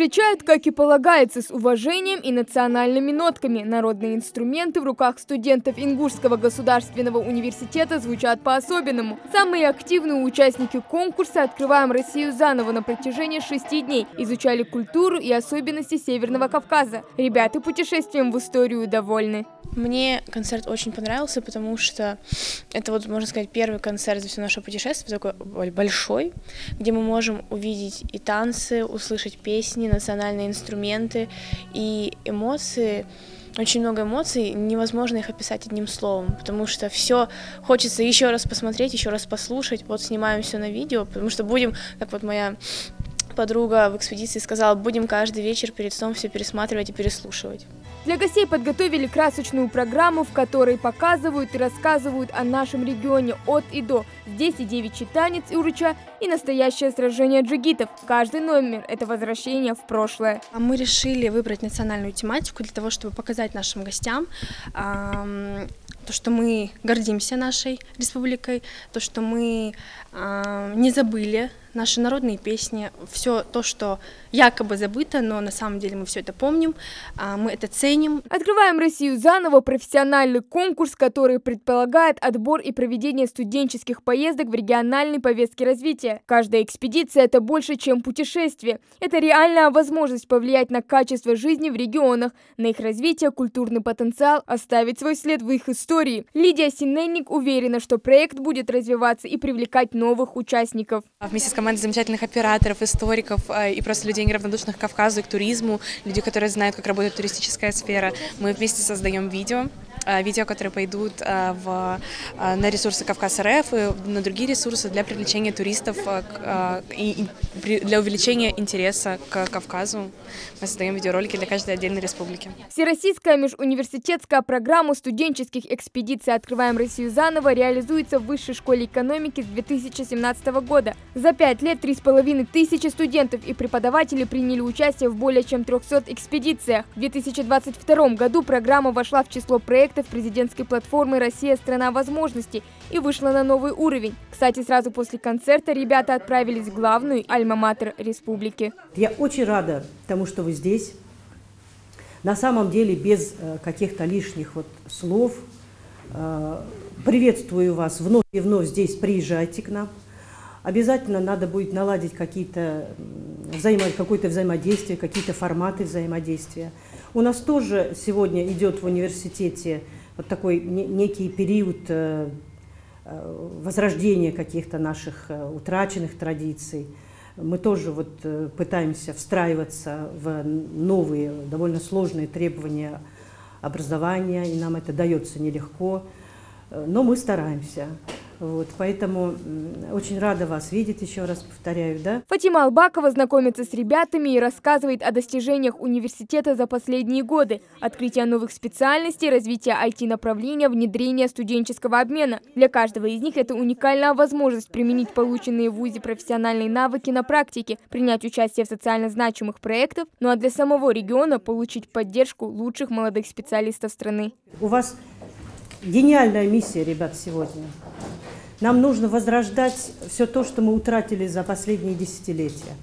Встречают, как и полагается, с уважением и национальными нотками. Народные инструменты в руках студентов Ингушского государственного университета звучат по-особенному. Самые активные участники конкурса «Открываем Россию заново» на протяжении 6 дней изучали культуру и особенности Северного Кавказа. Ребята путешествием в историю довольны. Мне концерт очень понравился, потому что это, вот, можно сказать, первый концерт за все наше путешествие, такой большой, где мы можем увидеть и танцы, услышать песни, национальные инструменты и эмоции. Очень много эмоций, невозможно их описать одним словом, потому что все хочется еще раз посмотреть, еще раз послушать. Вот снимаем все на видео, потому что будем, как вот моя подруга в экспедиции сказала, будем каждый вечер перед сном все пересматривать и переслушивать. Для гостей подготовили красочную программу, в которой показывают и рассказывают о нашем регионе от и до. Здесь и девичий танец и уруча, и настоящее сражение джигитов. Каждый номер – это возвращение в прошлое. Мы решили выбрать национальную тематику для того, чтобы показать нашим гостям то, что мы гордимся нашей республикой, то, что мы не забыли наши народные песни, все то, что якобы забыто, но на самом деле мы все это помним, мы это ценим. «Открываем Россию заново» – профессиональный конкурс, который предполагает отбор и проведение студенческих поездок в региональной повестке развития. Каждая экспедиция – это больше, чем путешествие. Это реальная возможность повлиять на качество жизни в регионах, на их развитие, культурный потенциал, оставить свой след в их истории. Лидия Синельник уверена, что проект будет развиваться и привлекать новых участников. Вместе с командой замечательных операторов, историков и просто людей, неравнодушных к Кавказу и к туризму, людей, которые знают, как работает туристическая сфера, мы вместе создаем видео, которые пойдут на ресурсы Кавказ.РФ и на другие ресурсы для привлечения туристов и для увеличения интереса к Кавказу. Мы создаем видеоролики для каждой отдельной республики. Всероссийская межуниверситетская программа студенческих экспедиций «Открываем Россию заново» реализуется в Высшей школе экономики с 2017 года. За 5 лет 3500 студентов и преподавателей приняли участие в более чем 300 экспедициях. В 2022 году программа вошла в число проектов президентской платформы «Россия – страна возможностей» и вышла на новый уровень. Кстати, сразу после концерта ребята отправились в главную альма-матер республики. Я очень рада тому, что вы здесь. На самом деле, без каких-то лишних слов. Приветствую вас вновь и вновь здесь. Приезжайте к нам. Обязательно надо будет наладить какое-то взаимодействие, какие-то форматы взаимодействия. У нас тоже сегодня идет в университете вот такой некий период возрождения каких-то наших утраченных традиций. Мы тоже пытаемся встраиваться в новые, довольно сложные требования образования, и нам это дается нелегко, но мы стараемся. Поэтому очень рада вас видеть, еще раз повторяю, да? Фатима Албакова знакомится с ребятами и рассказывает о достижениях университета за последние годы. Открытие новых специальностей, развитие IT-направления, внедрение студенческого обмена. Для каждого из них это уникальная возможность применить полученные в ВУЗе профессиональные навыки на практике, принять участие в социально значимых проектах, ну а для самого региона получить поддержку лучших молодых специалистов страны. У вас гениальная миссия, ребят, сегодня. Нам нужно возрождать все то, что мы утратили за последние десятилетия.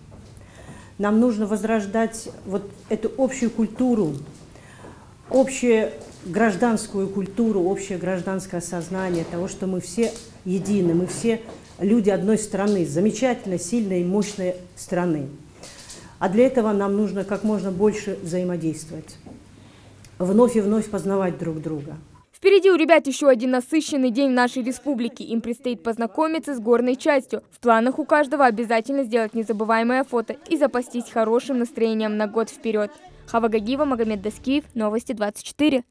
Нам нужно возрождать эту общую культуру, общую гражданскую культуру, общее гражданское сознание того, что мы все едины, мы все люди одной страны, замечательной, сильной и мощной страны. А для этого нам нужно как можно больше взаимодействовать, вновь и вновь познавать друг друга. Впереди у ребят еще один насыщенный день в нашей республике. Им предстоит познакомиться с горной частью. В планах у каждого обязательно сделать незабываемое фото и запастись хорошим настроением на год вперед. Хава Гагиева, Магомед Даскиев, Новости 24.